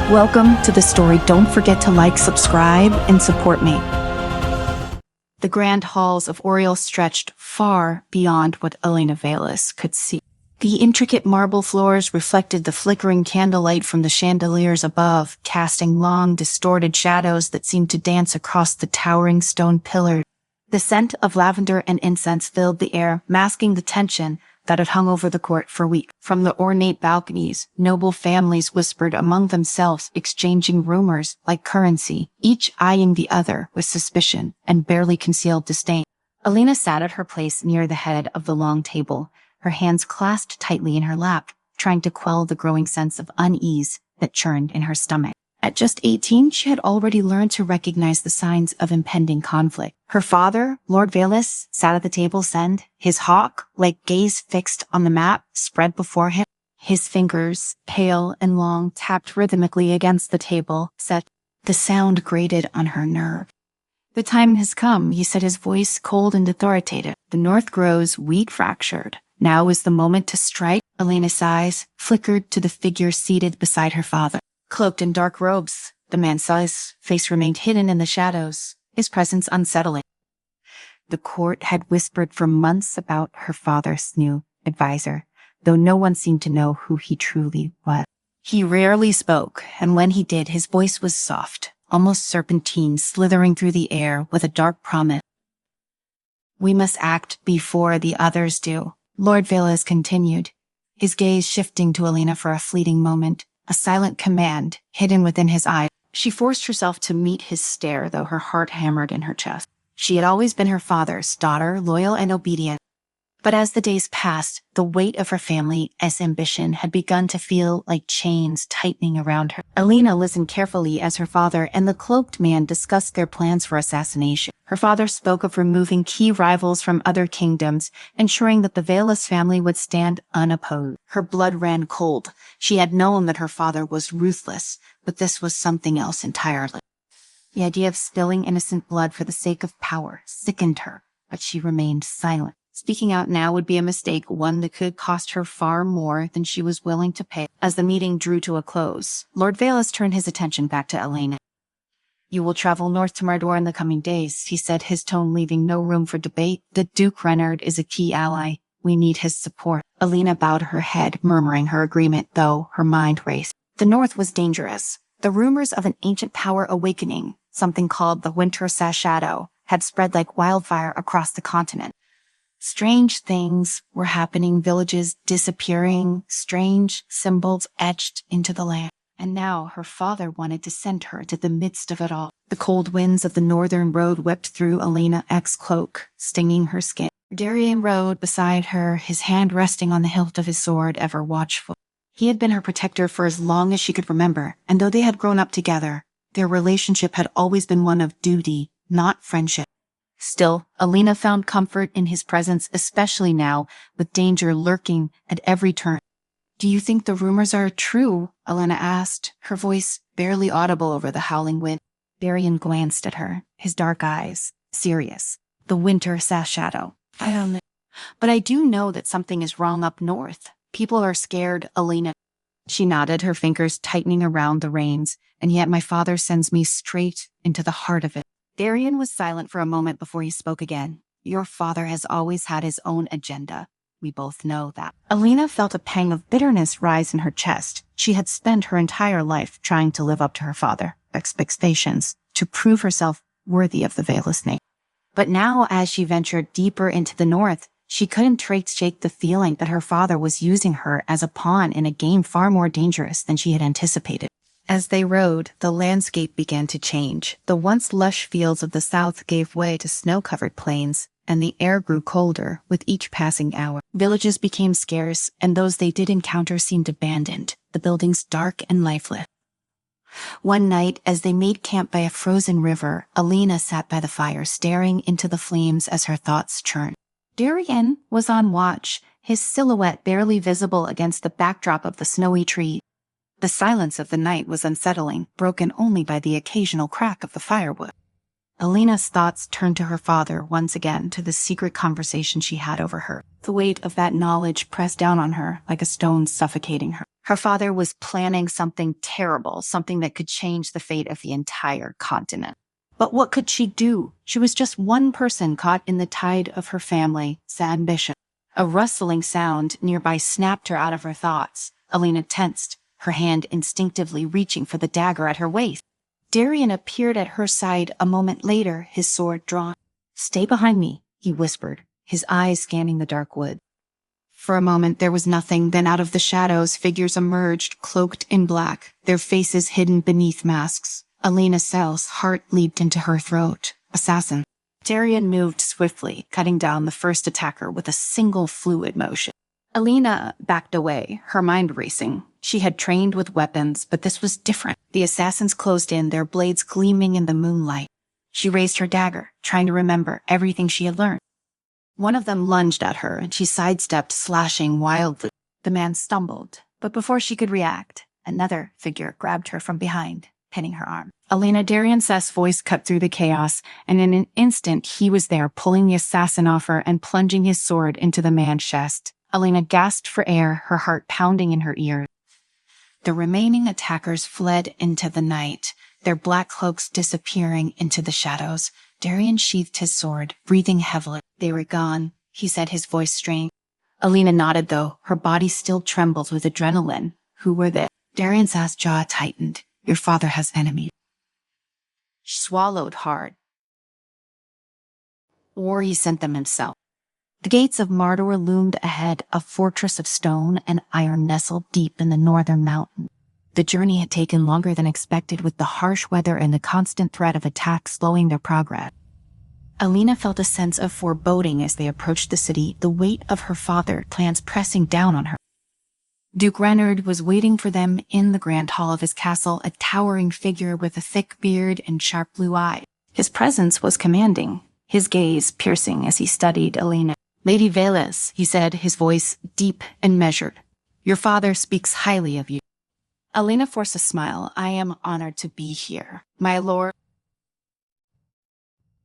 Welcome to the story. Don't forget to like, subscribe, and support me. The grand halls of Oriel stretched far beyond what Elena Velis could see. The intricate marble floors reflected the flickering candlelight from the chandeliers above, casting long, distorted shadows that seemed to dance across the towering stone pillars. The scent of lavender and incense filled the air, masking the tension that had hung over the court for weeks. From the ornate balconies, noble families whispered among themselves, exchanging rumors like currency, each eyeing the other with suspicion and barely concealed disdain. Elena sat at her place near the head of the long table, her hands clasped tightly in her lap, trying to quell the growing sense of unease that churned in her stomach. At just 18, she had already learned to recognize the signs of impending conflict. Her father, Lord Velis, sat at the table's end, his hawk-like gaze fixed on the map spread before him. His fingers, pale and long, tapped rhythmically against the table, set. The sound grated on her nerve. "The time has come," he said, his voice cold and authoritative. "The north grows weed-fractured. Now is the moment to strike." Elena's eyes flickered to the figure seated beside her father. Cloaked in dark robes, the man's face remained hidden in the shadows, his presence unsettling. The court had whispered for months about her father's new advisor, though no one seemed to know who he truly was. He rarely spoke, and when he did, his voice was soft, almost serpentine, slithering through the air with a dark promise. "We must act before the others do," Lord Velis continued, his gaze shifting to Elena for a fleeting moment. A silent command hidden within his eye. She forced herself to meet his stare, though her heart hammered in her chest. She had always been her father's daughter, loyal and obedient. But as the days passed, the weight of her family's ambition had begun to feel like chains tightening around her. Elena listened carefully as her father and the cloaked man discussed their plans for assassination. Her father spoke of removing key rivals from other kingdoms, ensuring that the Velis family would stand unopposed. Her blood ran cold. She had known that her father was ruthless, but this was something else entirely. The idea of spilling innocent blood for the sake of power sickened her, but she remained silent. Speaking out now would be a mistake, one that could cost her far more than she was willing to pay. As the meeting drew to a close, Lord Velis turned his attention back to Elena. "You will travel north to Mardor in the coming days," he said, his tone leaving no room for debate. "The Duke Reynard is a key ally. We need his support." Elena bowed her head, murmuring her agreement, though her mind raced. The north was dangerous. The rumors of an ancient power awakening, something called the Winter Shadow, had spread like wildfire across the continent. Strange things were happening, villages disappearing, strange symbols etched into the land. And now her father wanted to send her to the midst of it all. The cold winds of the northern road whipped through Elena's cloak, stinging her skin. Darien rode beside her, his hand resting on the hilt of his sword, ever watchful. He had been her protector for as long as she could remember, and though they had grown up together, their relationship had always been one of duty, not friendship. Still, Elena found comfort in his presence, especially now, with danger lurking at every turn. "Do you think the rumors are true?" Elena asked, her voice barely audible over the howling wind. Darien glanced at her, his dark eyes serious. "The Winter Shadow. I don't know. But I do know that something is wrong up north. People are scared, Elena." She nodded, her fingers tightening around the reins, "and yet my father sends me straight into the heart of it." Darien was silent for a moment before he spoke again. "Your father has always had his own agenda. We both know that." Elena felt a pang of bitterness rise in her chest. She had spent her entire life trying to live up to her father's expectations, to prove herself worthy of the Velis name. But now, as she ventured deeper into the north, she couldn't shake the feeling that her father was using her as a pawn in a game far more dangerous than she had anticipated. As they rode, the landscape began to change. The once lush fields of the south gave way to snow-covered plains, and the air grew colder with each passing hour. Villages became scarce, and those they did encounter seemed abandoned, the buildings dark and lifeless. One night, as they made camp by a frozen river, Elena sat by the fire, staring into the flames as her thoughts churned. Darien was on watch, his silhouette barely visible against the backdrop of the snowy trees. The silence of the night was unsettling, broken only by the occasional crack of the firewood. Alina's thoughts turned to her father once again, to the secret conversation she had over her. The weight of that knowledge pressed down on her like a stone, suffocating her. Her father was planning something terrible, something that could change the fate of the entire continent. But what could she do? She was just one person caught in the tide of her family's ambition. A rustling sound nearby snapped her out of her thoughts. Alina tensed, her hand instinctively reaching for the dagger at her waist. Darian appeared at her side a moment later, his sword drawn. "Stay behind me," he whispered, his eyes scanning the dark wood. For a moment there was nothing, then out of the shadows figures emerged, cloaked in black, their faces hidden beneath masks. Alina Sel's heart leaped into her throat. Assassin. Darian moved swiftly, cutting down the first attacker with a single fluid motion. Alina backed away, her mind racing. She had trained with weapons, but this was different. The assassins closed in, their blades gleaming in the moonlight. She raised her dagger, trying to remember everything she had learned. One of them lunged at her, and she sidestepped, slashing wildly. The man stumbled, but before she could react, another figure grabbed her from behind, pinning her arm. Alina, Darian Seth's voice cut through the chaos, and in an instant he was there, pulling the assassin off her and plunging his sword into the man's chest. Alina gasped for air, her heart pounding in her ears. The remaining attackers fled into the night, their black cloaks disappearing into the shadows. Darian sheathed his sword, breathing heavily. "They were gone," he said, his voice strained. Alina nodded, though, her body still trembled with adrenaline. "Who were they?" Darian Seth's jaw tightened. "Your father has enemies." She swallowed hard. "Or he sent them himself." The gates of Mardor loomed ahead, a fortress of stone and iron nestled deep in the northern mountain. The journey had taken longer than expected, with the harsh weather and the constant threat of attack slowing their progress. Alina felt a sense of foreboding as they approached the city, the weight of her father's plans pressing down on her. Duke Reynard was waiting for them in the grand hall of his castle, a towering figure with a thick beard and sharp blue eyes. His presence was commanding, his gaze piercing as he studied Alina. "Lady Veles," he said, his voice deep and measured. "Your father speaks highly of you." Alina forced a smile. "I am honored to be here, my lord."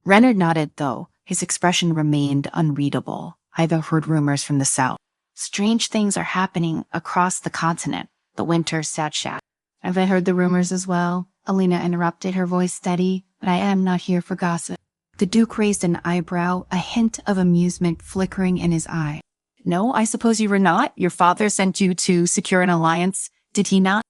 Reynard nodded, though his expression remained unreadable. "I've heard rumors from the south. Strange things are happening across the continent," the winter sat shat. "I've heard the rumors as well," Alina interrupted, her voice steady, "but I am not here for gossip." The Duke raised an eyebrow, a hint of amusement flickering in his eye. "No, I suppose you were not? Your father sent you to secure an alliance, did he not?"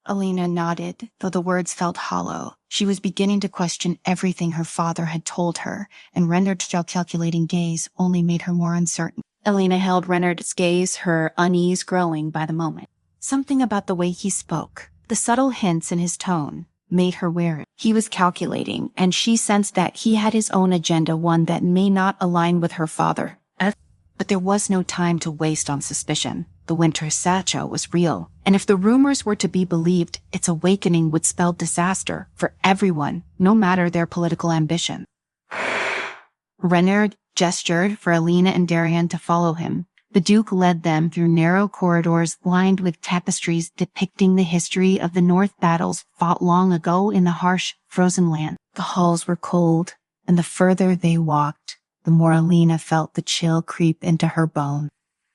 Alina nodded, though the words felt hollow. She was beginning to question everything her father had told her, and Reynard's calculating gaze only made her more uncertain. Alina held Reynard's gaze, her unease growing by the moment. Something about the way he spoke, the subtle hints in his tone, made her wary. He was calculating, and she sensed that he had his own agenda, one that may not align with her father. But there was no time to waste on suspicion. The winter satchel was real, and if the rumors were to be believed, its awakening would spell disaster for everyone, no matter their political ambition. Reynard gestured for Alina and Darian to follow him. The Duke led them through narrow corridors lined with tapestries depicting the history of the North battles fought long ago in the harsh, frozen land. The halls were cold, and the further they walked, the more Alina felt the chill creep into her bones.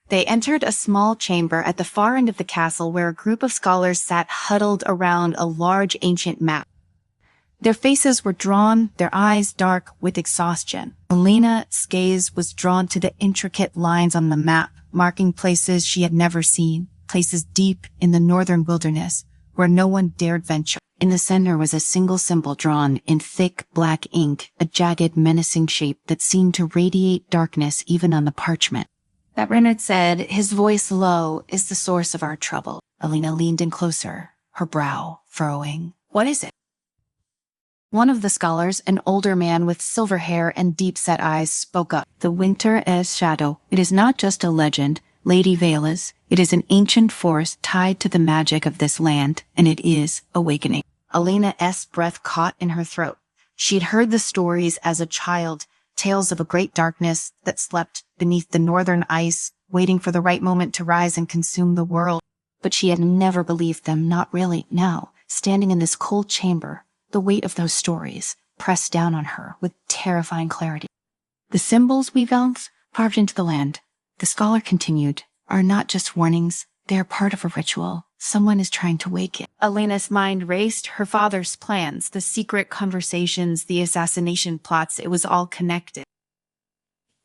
They entered a small chamber at the far end of the castle where a group of scholars sat huddled around a large ancient map. Their faces were drawn, their eyes dark with exhaustion. Alina's gaze was drawn to the intricate lines on the map, marking places she had never seen, places deep in the northern wilderness where no one dared venture. In the center was a single symbol drawn in thick black ink, a jagged, menacing shape that seemed to radiate darkness even on the parchment. "That," Reynard said, his voice low, "is the source of our trouble." Alina leaned in closer, her brow furrowing. "What is it?" One of the scholars, an older man with silver hair and deep-set eyes, spoke up. "The winter's shadow. It is not just a legend, Lady Veles. It is an ancient force tied to the magic of this land, and it is awakening." Alina's breath caught in her throat. She'd heard the stories as a child, tales of a great darkness that slept beneath the northern ice, waiting for the right moment to rise and consume the world. But she had never believed them, not really. Now, standing in this cold chamber, the weight of those stories, pressed down on her with terrifying clarity. The symbols we found carved into the land, the scholar continued, are not just warnings, they are part of a ritual. Someone is trying to wake it. Elena's mind raced. Her father's plans, the secret conversations, the assassination plots, it was all connected.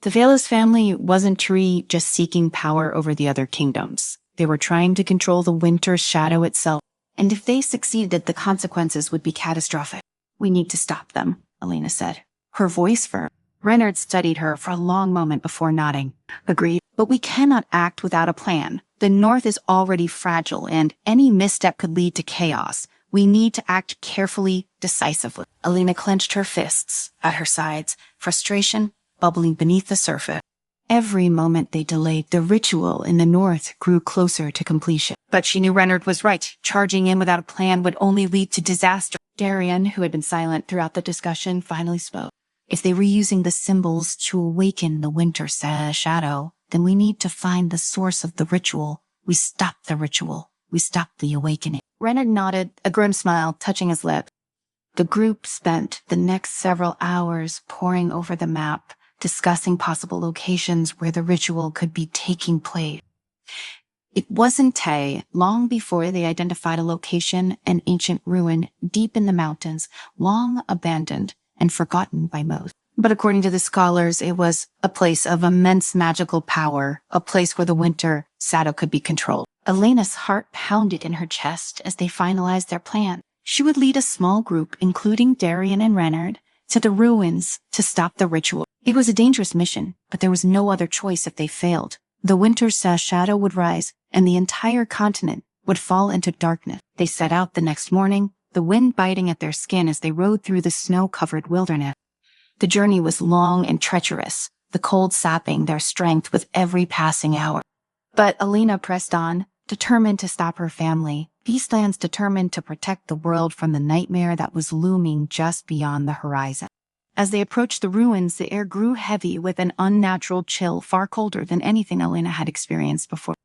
The Velas family wasn't just seeking power over the other kingdoms. They were trying to control the winter shadow itself. And if they succeeded, the consequences would be catastrophic. We need to stop them, Elena said, her voice firm. Reynard studied her for a long moment before nodding. Agreed. But we cannot act without a plan. The North is already fragile, and any misstep could lead to chaos. We need to act carefully, decisively. Elena clenched her fists at her sides, frustration bubbling beneath the surface. Every moment they delayed, the ritual in the North grew closer to completion. But she knew Reynard was right. Charging in without a plan would only lead to disaster. Darian, who had been silent throughout the discussion, finally spoke. If they were using the symbols to awaken the winter shadow, then we need to find the source of the ritual. We stop the ritual. We stop the awakening. Reynard nodded, a grim smile touching his lips. The group spent the next several hours poring over the map, discussing possible locations where the ritual could be taking place. It wasn't long before they identified a location, an ancient ruin deep in the mountains, long abandoned and forgotten by most. But according to the scholars, it was a place of immense magical power, a place where the winter shadow could be controlled. Elena's heart pounded in her chest as they finalized their plan. She would lead a small group, including Darian and Reynard, to the ruins to stop the ritual. It was a dangerous mission, but there was no other choice if they failed. The winter shadow would rise, and the entire continent would fall into darkness. They set out the next morning, the wind biting at their skin as they rode through the snow-covered wilderness. The journey was long and treacherous, the cold sapping their strength with every passing hour. But Elena pressed on, determined to stop her family. Beastlands determined to protect the world from the nightmare that was looming just beyond the horizon. As they approached the ruins, the air grew heavy with an unnatural chill, far colder than anything Elena had experienced before.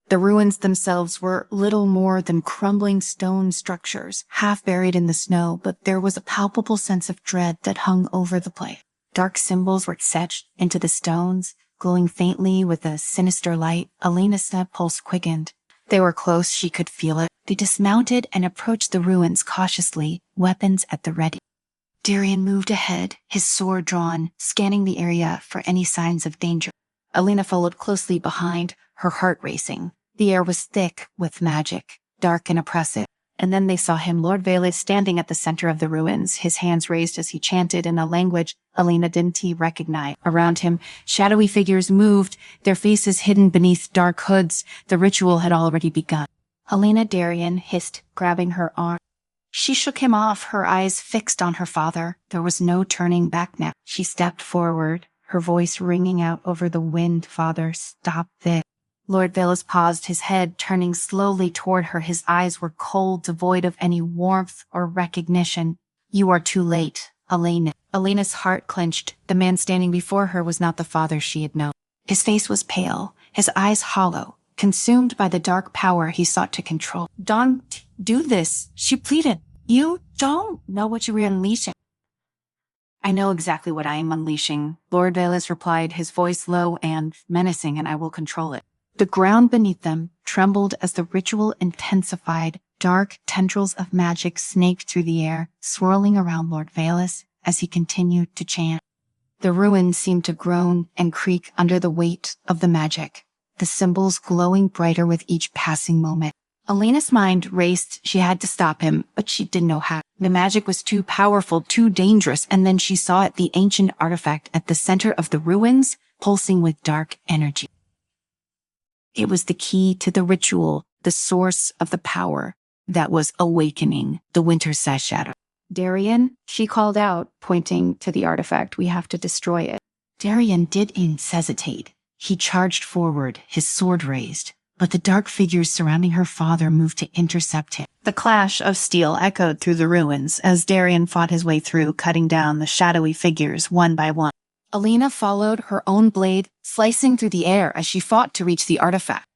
The ruins themselves were little more than crumbling stone structures, half buried in the snow, but there was a palpable sense of dread that hung over the place. Dark symbols were etched into the stones, glowing faintly with a sinister light. Elena's pulse quickened. They were close, she could feel it. They dismounted and approached the ruins cautiously, weapons at the ready. Darian moved ahead, his sword drawn, scanning the area for any signs of danger. Elena followed closely behind, her heart racing. The air was thick with magic, dark and oppressive. And then they saw him, Lord Velas, standing at the center of the ruins, his hands raised as he chanted in a language Elena didn't recognize. Around him, shadowy figures moved, their faces hidden beneath dark hoods. The ritual had already begun. Elena, Darian hissed, grabbing her arm. She shook him off, her eyes fixed on her father. There was no turning back now. She stepped forward, her voice ringing out over the wind. Father, stop this. Lord Velas paused, his head turning slowly toward her. His eyes were cold, devoid of any warmth or recognition. You are too late, Elena. Elena's heart clenched. The man standing before her was not the father she had known. His face was pale, his eyes hollow, consumed by the dark power he sought to control. Don't do this, she pleaded. You don't know what you were unleashing. I know exactly what I am unleashing, Lord Velas replied, his voice low and menacing, and I will control it. The ground beneath them trembled as the ritual intensified. Dark tendrils of magic snaked through the air, swirling around Lord Velas as he continued to chant. The ruins seemed to groan and creak under the weight of the magic, the symbols glowing brighter with each passing moment. Elena's mind raced. She had to stop him, but she didn't know how. The magic was too powerful, too dangerous, and then she saw it, the ancient artifact at the center of the ruins, pulsing with dark energy. It was the key to the ritual, the source of the power that was awakening the winter shadow. Darian, she called out, pointing to the artifact. We have to destroy it. Darian didn't hesitate. He charged forward, his sword raised, but the dark figures surrounding her father moved to intercept him. The clash of steel echoed through the ruins as Darian fought his way through, cutting down the shadowy figures one by one. Elena followed, her own blade slicing through the air as she fought to reach the artifact.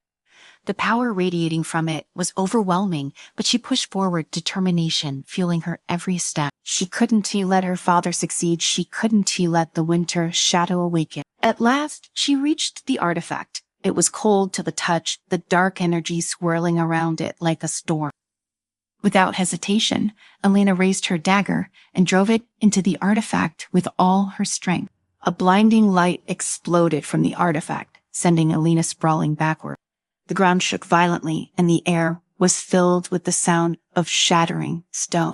The power radiating from it was overwhelming, but she pushed forward, determination fueling her every step. She couldn't let her father succeed. She couldn't let the winter shadow awaken. At last, she reached the artifact. It was cold to the touch, the dark energy swirling around it like a storm. Without hesitation, Elena raised her dagger and drove it into the artifact with all her strength. A blinding light exploded from the artifact, sending Elena sprawling backward. The ground shook violently, and the air was filled with the sound of shattering stone.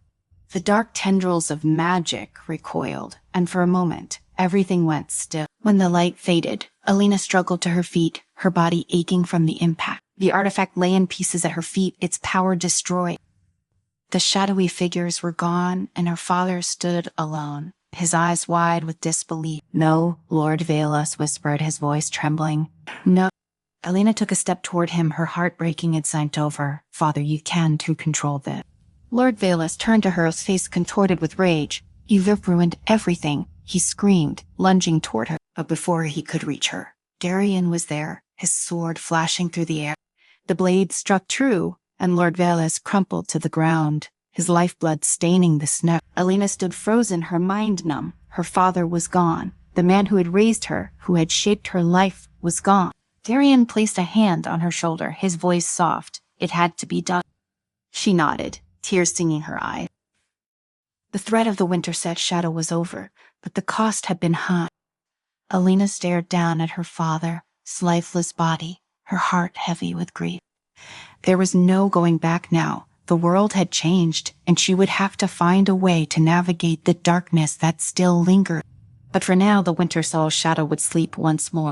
The dark tendrils of magic recoiled, and for a moment, everything went still. When the light faded, Elena struggled to her feet, her body aching from the impact. The artifact lay in pieces at her feet, its power destroyed. The shadowy figures were gone, and her father stood alone, his eyes wide with disbelief. "No, Lord Valus," whispered, his voice trembling. "No." Elena took a step toward him, her heart breaking and sighed over. "Father, you can to control this." Lord Valus turned to her, his face contorted with rage. "You've ruined everything," he screamed, lunging toward her. But before he could reach her, Darian was there, his sword flashing through the air. The blade struck true, and Lord Valus crumpled to the ground, his lifeblood staining the snow. Elena stood frozen, her mind numb. Her father was gone. The man who had raised her, who had shaped her life, was gone. Darian placed a hand on her shoulder, his voice soft. It had to be done. She nodded, tears stinging her eyes. The threat of the winter-set shadow was over, but the cost had been high. Elena stared down at her father, his lifeless body, her heart heavy with grief. There was no going back now. The world had changed, and she would have to find a way to navigate the darkness that still lingered. But for now, the winter soul shadow would sleep once more.